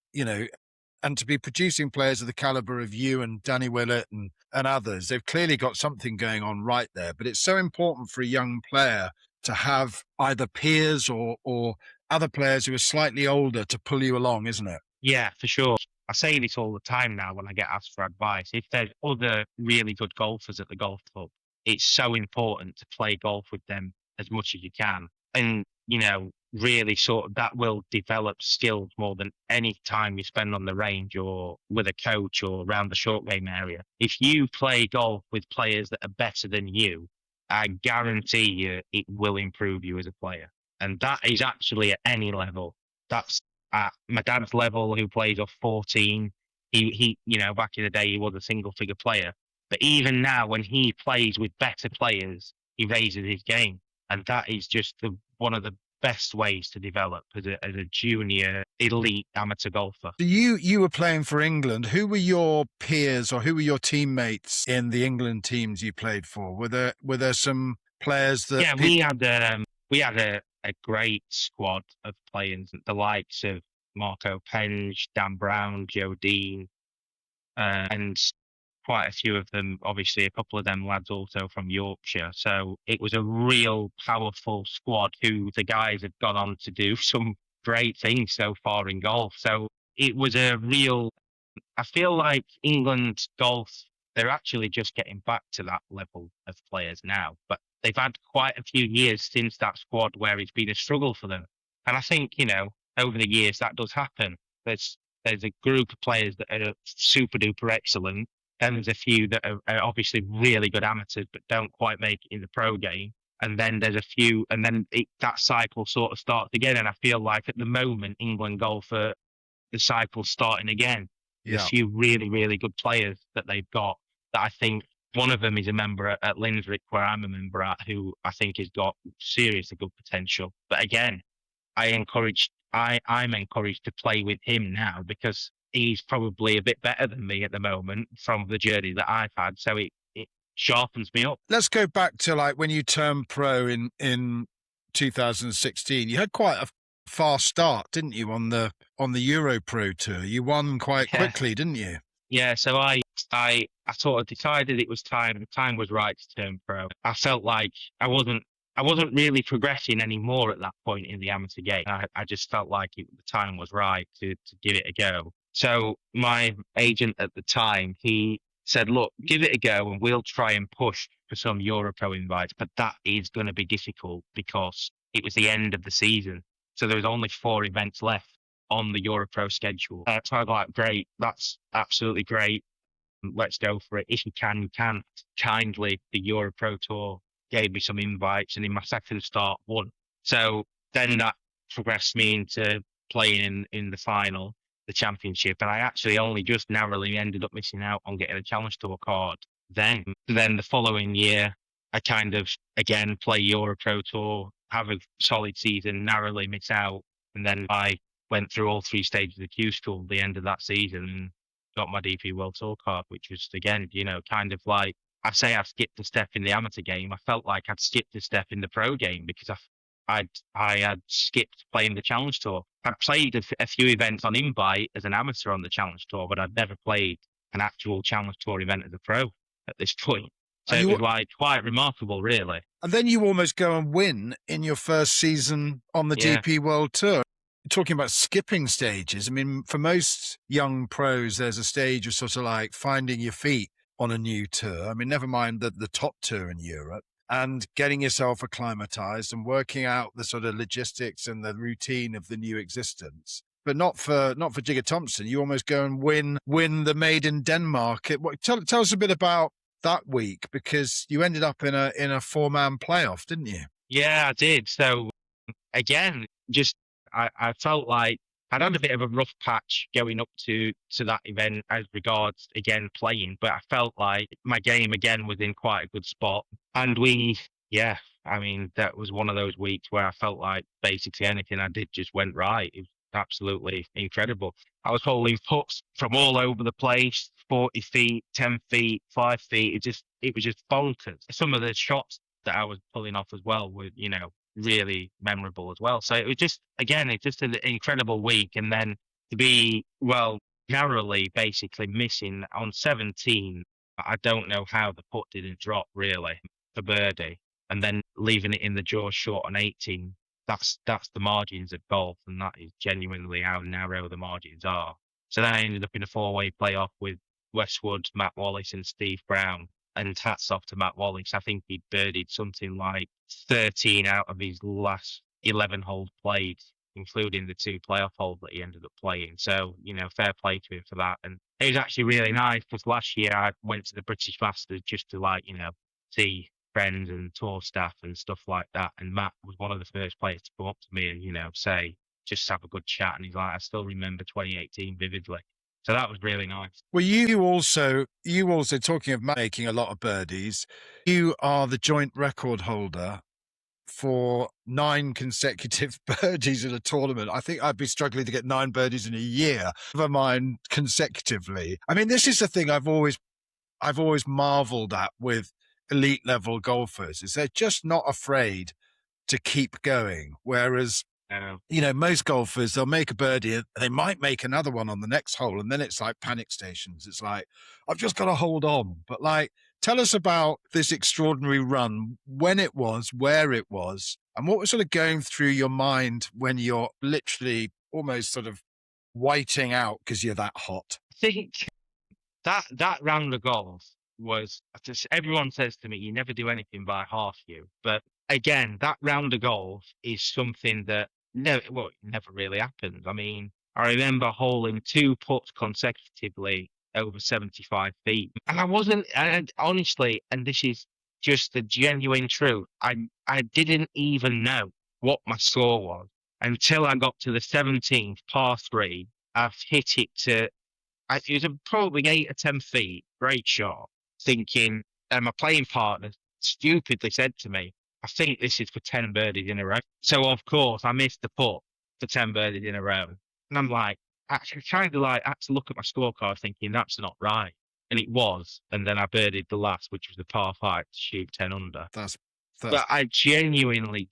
and to be producing players of the caliber of you and Danny Willett and others, they've clearly got something going on right there. But it's so important for a young player to have either peers or other players who are slightly older to pull you along, isn't it? Yeah, for sure. I say this all the time now when I get asked for advice. If there's other really good golfers at the golf club, it's so important to play golf with them as much as you can. And, really sort of that will develop skills more than any time you spend on the range or with a coach or around the short game area. If you play golf with players that are better than you, I guarantee you it will improve you as a player. And that is actually at any level. That's at my dad's level, who plays off 14. He back in the day, he was a single figure player. But even now, when he plays with better players, he raises his game. And that is just one of the best ways to develop as a junior elite amateur golfer. So you were playing for England. Who were your peers or who were your teammates in the England teams you played for? Were there some players that? Yeah, we had a great squad of players, the likes of Marco Penge, Dan Brown, Joe Dean, and quite a few of them, obviously a couple of them lads also from Yorkshire. So it was a real powerful squad who the guys have gone on to do some great things so far in golf. So it was I feel like England golf, they're actually just getting back to that level of players now, but they've had quite a few years since that squad where it's been a struggle for them. And I think, over the years that does happen. There's a group of players that are super duper excellent, Then there's a few that are obviously really good amateurs but don't quite make it in the pro game. And then there's a few, and then that cycle sort of starts again. And I feel like at the moment, England golf, the cycle's starting again. There's a few really, really good players that they've got that I think one of them is a member at Linsrick, where I'm a member at, who I think has got seriously good potential. But again, I'm encouraged to play with him now because he's probably a bit better than me at the moment from the journey that I've had. So it sharpens me up. Let's go back to like when you turned pro in 2016. You had quite a fast start, didn't you, on the Euro Pro Tour? You won quite quickly, didn't you? Yeah, so I sort of decided it was time. The time was right to turn pro. I felt like I wasn't really progressing anymore at that point in the amateur game. I just felt like the time was right to give it a go. So my agent at the time, he said, look, give it a go and we'll try and push for some Europro invites, but that is going to be difficult because it was the end of the season. So there was only 4 events left on the Europro schedule. So I was like, great, that's absolutely great. Let's go for it. If you can, you can. Kindly, the Europro Tour gave me some invites, and in my second start, won. So then that progressed me into playing in the final, the championship, and I actually only just narrowly ended up missing out on getting a Challenge Tour card. Then the following year, I kind of again play Europro Tour, have a solid season, narrowly miss out, and then I went through all 3 stages of Q School at the end of that season and got my DP World Tour card, which was again, kind of like, I say I skipped a step in the amateur game. I felt like I'd skipped a step in the pro game because I had skipped playing the Challenge Tour. I'd played a few events on invite as an amateur on the Challenge Tour, but I'd never played an actual Challenge Tour event as a pro at this point. So it was like quite remarkable, really. And then you almost go and win in your first season on the DP World Tour. Talking about skipping stages, I mean, for most young pros, there's a stage of sort of like finding your feet on a new tour. I mean, never mind the top tour in Europe, and getting yourself acclimatized and working out the sort of logistics and the routine of the new existence. But not for Jigger Thomson. You almost go and win the Made in Denmark. Tell us a bit about that week, because you ended up in a 4-man playoff, didn't you? Yeah, I did. So again, just I felt like I'd had a bit of a rough patch going up to that event as regards, again, playing, but I felt like my game, again, was in quite a good spot. And I mean, that was one of those weeks where I felt like basically anything I did just went right. It was absolutely incredible. I was holding putts from all over the place, 40 feet, 10 feet, 5 feet. It was just bonkers. Some of the shots that I was pulling off as well were, really memorable as well. So it was just, again, it's just an incredible week. And then to be, narrowly basically missing on 17, I don't know how the putt didn't drop really for birdie, and then leaving it in the jaw short on 18. That's the margins of golf, and that is genuinely how narrow the margins are. So then I ended up in a 4-way playoff with Westwood, Matt Wallace and Steve Brown. And hats off to Matt Wallace. I think he birdied something like 13 out of his last 11 holes played, including the 2 playoff holes that he ended up playing. So, fair play to him for that. And it was actually really nice because last year I went to the British Masters just to see friends and tour staff and stuff like that. And Matt was one of the first players to come up to me and, say, just have a good chat. And he's like, I still remember 2018 vividly. So that was really nice. Well, you also talking of making a lot of birdies, you are the joint record holder for 9 consecutive birdies in a tournament. I think I'd be struggling to get 9 birdies in a year, never mind consecutively. I mean, this is the thing I've always marveled at with elite level golfers, is they're just not afraid to keep going. Whereas most golfers, they'll make a birdie and they might make another one on the next hole, and then it's like panic stations. It's like, I've just got to hold on. But tell us about this extraordinary run, when it was, where it was, and what was sort of going through your mind when you're literally almost sort of whiting out because you're that hot. I think that round of golf was, everyone says to me, you never do anything by half you. But again, that round of golf is something that it never really happens. I mean, I remember holding 2 putts consecutively over 75 feet. And I wasn't, and honestly, and this is just the genuine truth, I didn't even know what my score was until I got to the 17th par 3. I've hit it to, it was probably 8 or 10 feet, very short, thinking, and my playing partner stupidly said to me, I think this is for 10 birdies in a row. So, of course, I missed the putt for 10 birdies in a row. And I'm like, actually trying to like, I had to look at my scorecard thinking that's not right. And it was. And then I birdied the last, which was the par 5 to shoot 10 under. That's But I genuinely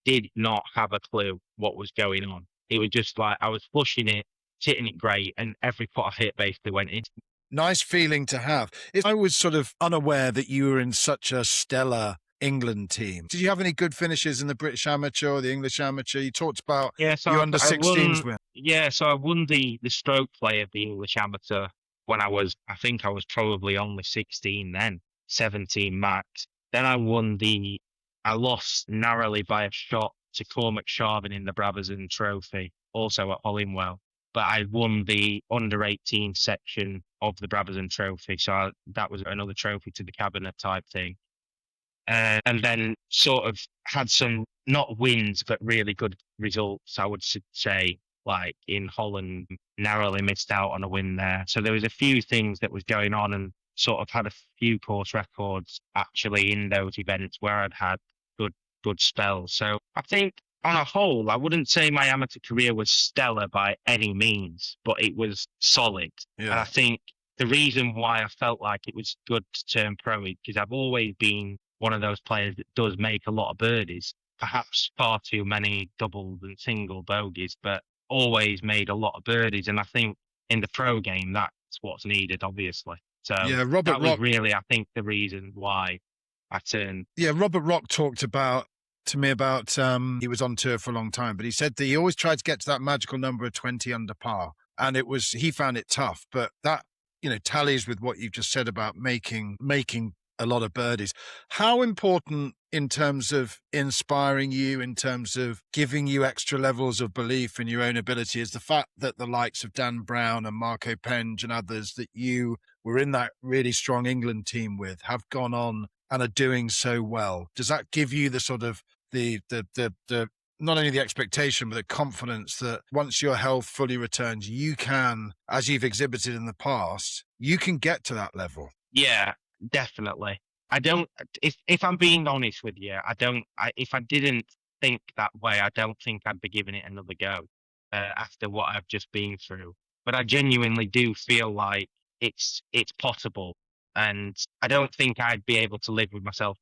did not have a clue what was going on. It was just like I was flushing it, hitting it great, and every putt I hit basically went in. nice feeling to have. I was sort of unaware that you were in such a stellar England team. Did you have any good finishes in the British Amateur or the English Amateur? You talked about So your under-16s win. Yeah, so I won the stroke play of the English Amateur when I think I was probably only 16 then, 17 max. Then I lost narrowly by a shot to Cormac Sharvin in the Brabazon Trophy, also at Hollingwell. But I won the under-18 section of the Brabazon Trophy, so that was another trophy to the cabinet type thing. And then sort of had some, not wins, but really good results, I would say, like in Holland, narrowly missed out on a win there. So there was a few things that was going on and sort of had a few course records actually in those events where I'd had good spells. So I think on a whole, I wouldn't say my amateur career was stellar by any means, but it was solid. Yeah. And I think the reason why I felt like it was good to turn pro is because I've always been one of those players that does make a lot of birdies, perhaps far too many doubles and single bogeys, but always made a lot of birdies. And I think in the pro game, that's what's needed, obviously. So Yeah, that was really, I think, the reason why I turned. Yeah, Robert Rock talked to me about he was on tour for a long time, but he said that he always tried to get to that magical number of 20 under par, and he found it tough. But that tallies with what you've just said about making a lot of birdies. How important in terms of inspiring you, in terms of giving you extra levels of belief in your own ability, is the fact that the likes of Dan Brown and Marco Penge and others that you were in that really strong England team with have gone on and are doing so well? Does that give you the sort of the not only the expectation, but the confidence that once your health fully returns, you can, as you've exhibited in the past, you can get to that level? Yeah, definitely. I don't, if I'm being honest with you, if I didn't think that way, I don't think I'd be giving it another go after what I've just been through. But I genuinely do feel like it's possible. And I don't think I'd be able to live with myself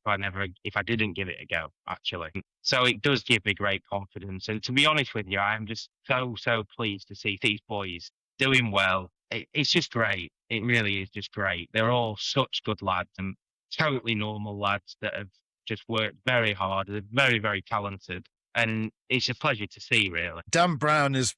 if I didn't give it a go, actually. So it does give me great confidence. And to be honest with you, I'm just so pleased to see these boys doing well. It's just great. It really is just great. They're all such good lads and totally normal lads that have just worked very hard. They're very, very talented. And it's a pleasure to see, really. Dan Brown is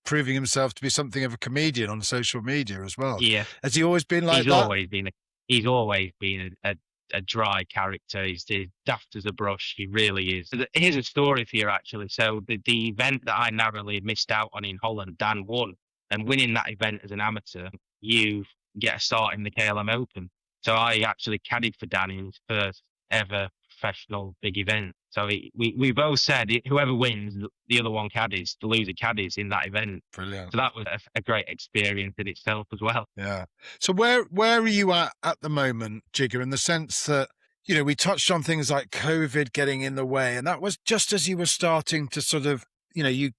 proving himself to be something of a comedian on social media as well. Yeah. Has he always been like that? He's always been a dry character. He's daft as a brush. He really is. Here's a story for you, actually. So the event that I narrowly missed out on in Holland, Dan won. And winning that event as an amateur, you get a start in the KLM Open. So I actually caddied for Dan in his first ever professional big event. So we both said whoever wins, the other one caddies, the loser caddies in that event. Brilliant. So that was a great experience in itself as well. Yeah. So where are you at the moment, Jigger, in the sense that, we touched on things like COVID getting in the way, and that was just as you were starting to sort of, you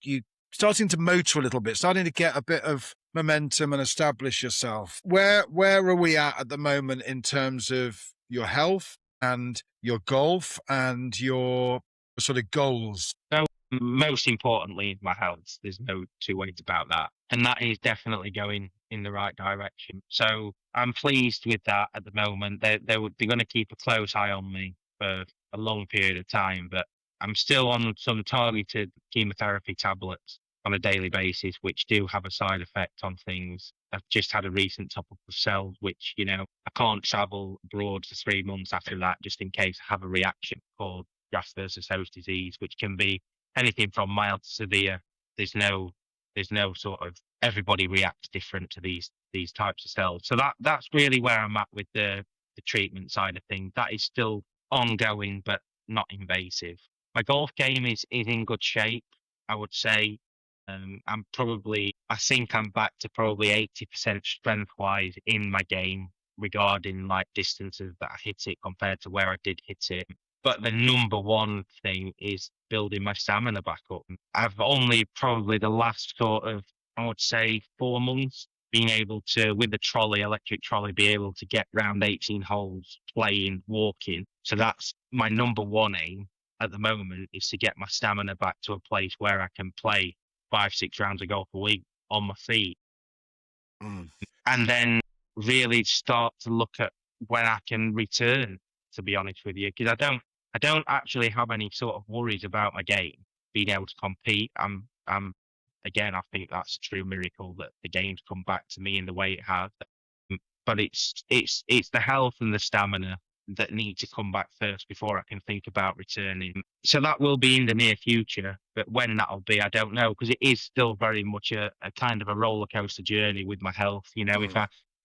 starting to motor a little bit, starting to get a bit of momentum and establish yourself. Where are we at the moment in terms of your health and your golf and your sort of goals? So most importantly, my health. There's no two ways about that. And that is definitely going in the right direction. So I'm pleased with that at the moment. They're going to keep a close eye on me for a long period of time, but I'm still on some targeted chemotherapy tablets on a daily basis, which do have a side effect on things. I've just had a recent top up of cells, which, I can't travel abroad for 3 months after that, just in case I have a reaction called graft versus host disease, which can be anything from mild to severe. There's no There's no sort of, everybody reacts different to these types of cells. So that's really where I'm at with the treatment side of things. That is still ongoing, but not invasive. My golf game is in good shape, I would say. I think I'm back to probably 80% strength wise in my game regarding like distances that I hit it compared to where I did hit it. But the number one thing is building my stamina back up. I've only probably the last sort of, I would say, 4 months being able to, with the trolley, electric trolley, be able to get round 18 holes, playing, walking. So that's my number one aim at the moment, is to get my stamina back to a place where I can play 5-6 rounds of golf a week on my feet. And then really start to look at when I can return, to be honest with you, because I don't actually have any sort of worries about my game being able to compete. Again, I think that's a true miracle that the game's come back to me in the way it has. But it's the health and the stamina that need to come back first before I can think about returning. So that will be in the near future, but when that'll be, I don't know, because it is still very much a kind of a roller coaster journey with my health. You know,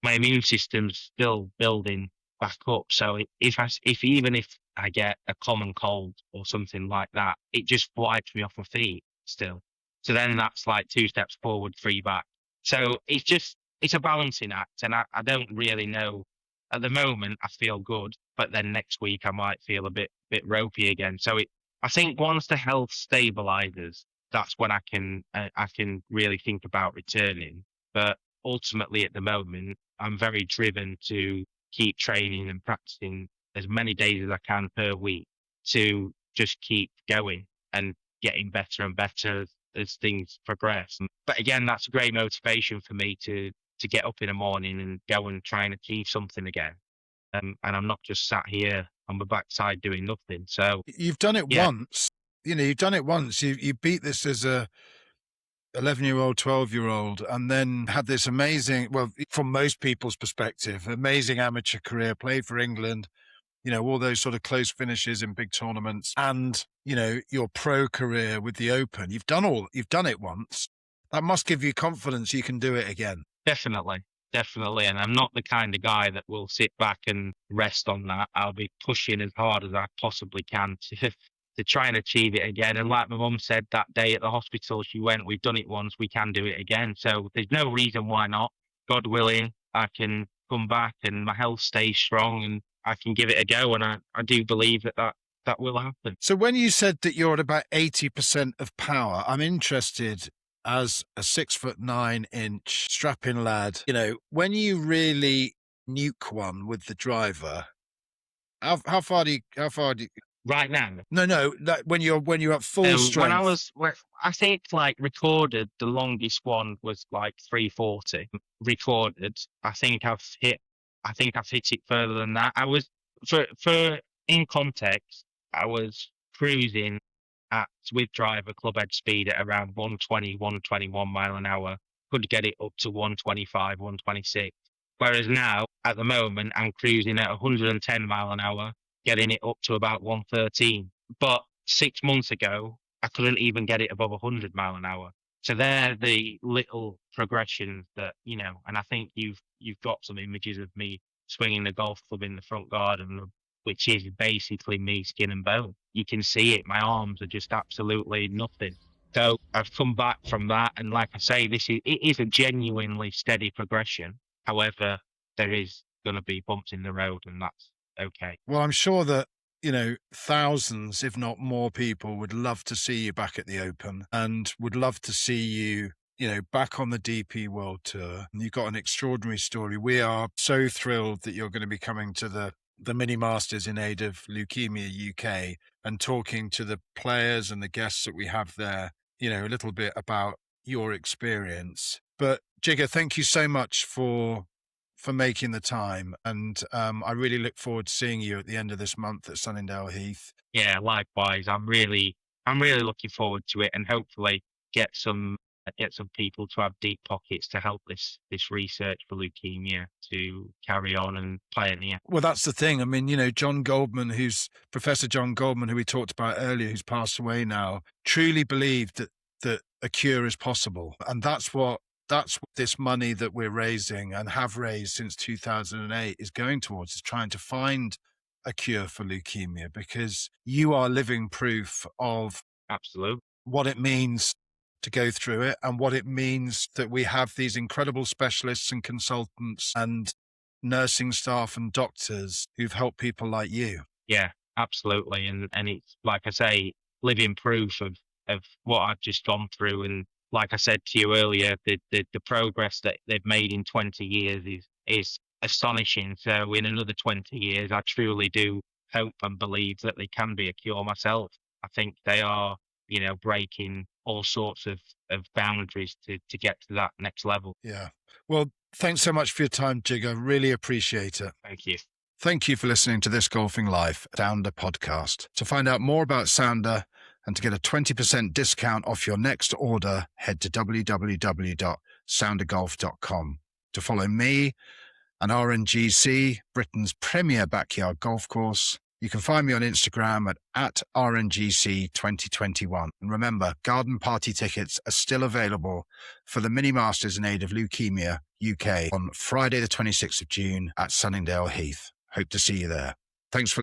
my immune system's still building back up. So even if I get a common cold or something like that, it just wipes me off my feet still. So then that's like 2 steps forward, 3 back. So it's a balancing act, and I don't really know. At the moment, I feel good, but then next week I might feel a bit ropey again. So I think once the health stabilizes, that's when I can really think about returning. But ultimately, at the moment, I'm very driven to keep training and practicing as many days as I can per week to just keep going and getting better and better as things progress. But again, that's a great motivation for me to get up in the morning and go and try and achieve something again. And I'm not just sat here on my backside doing nothing. So you've done it once. You've done it once. You beat this as a 11-year-old, 12-year-old, and then had this amazing, well, from most people's perspective, amazing amateur career, played for England, all those sort of close finishes in big tournaments, and, your pro career with the Open. You've done it once. That must give you confidence you can do it again. Definitely. And I'm not the kind of guy that will sit back and rest on that. I'll be pushing as hard as I possibly can to try and achieve it again. And like my mum said that day at the hospital, she went, "We've done it once, we can do it again." So there's no reason why not. God willing, I can come back and my health stays strong and I can give it a go. And I do believe that will happen. So when you said that you're at about 80% of power, I'm interested, as a 6'9" strapping lad, when you really nuke one with the driver, how far do you right now? No, when you're at full strength. I think like recorded, the longest one was like 340 recorded. I think I've hit it further than that. I was, for in context, I was cruising with driver club head speed at around 120, 121 mile an hour. Could get it up to 125, 126. Whereas now, at the moment, I'm cruising at 110 mile an hour, getting it up to about 113. But 6 months ago, I couldn't even get it above 100 mile an hour. So they're the little progressions that, and I think you've got some images of me swinging the golf club in the front garden, which is basically me skin and bone. You can see it. My arms are just absolutely nothing. So I've come back from that. And like I say, it is a genuinely steady progression. However, there is going to be bumps in the road, and that's okay. Well, I'm sure that, thousands, if not more people would love to see you back at the Open and would love to see you, back on the DP World Tour. You've got an extraordinary story. We are so thrilled that you're going to be coming to the mini masters in aid of Leukaemia UK and talking to the players and the guests that we have there, a little bit about your experience. But Jigger, thank you so much for making the time. And I really look forward to seeing you at the end of this month at Sunningdale Heath. Yeah, likewise. I'm really looking forward to it, and hopefully get some people to have deep pockets to help this research for leukemia to carry on and pioneer. Well, that's the thing. I mean, John Goldman, Professor John Goldman, who we talked about earlier, who's passed away now, truly believed that that a cure is possible. And that's what this money that we're raising and have raised since 2008 is going towards, is trying to find a cure for leukemia, because you are living proof of Absolutely. what it means to go through it, and what it means that we have these incredible specialists and consultants and nursing staff and doctors who've helped people like you. Yeah, absolutely. And it's, like I say, living proof of what I've just gone through. And like I said to you earlier, the progress that they've made in 20 years is astonishing. So in another 20 years, I truly do hope and believe that they can be a cure myself. I think they are, breaking all sorts of boundaries to get to that next level. Yeah. Well, thanks so much for your time, Jigger. Really appreciate it. Thank you. Thank you for listening to This Golfing Life Sounder podcast. To find out more about Sounder and to get a 20% discount off your next order, head to www.soundergolf.com. To follow me and RNGC, Britain's premier backyard golf course, you can find me on Instagram at RNGC 2021. And remember, garden party tickets are still available for the Mini Masters in Aid of Leukaemia UK on Friday the 26th of June at Sunningdale Heath. Hope to see you there. Thanks for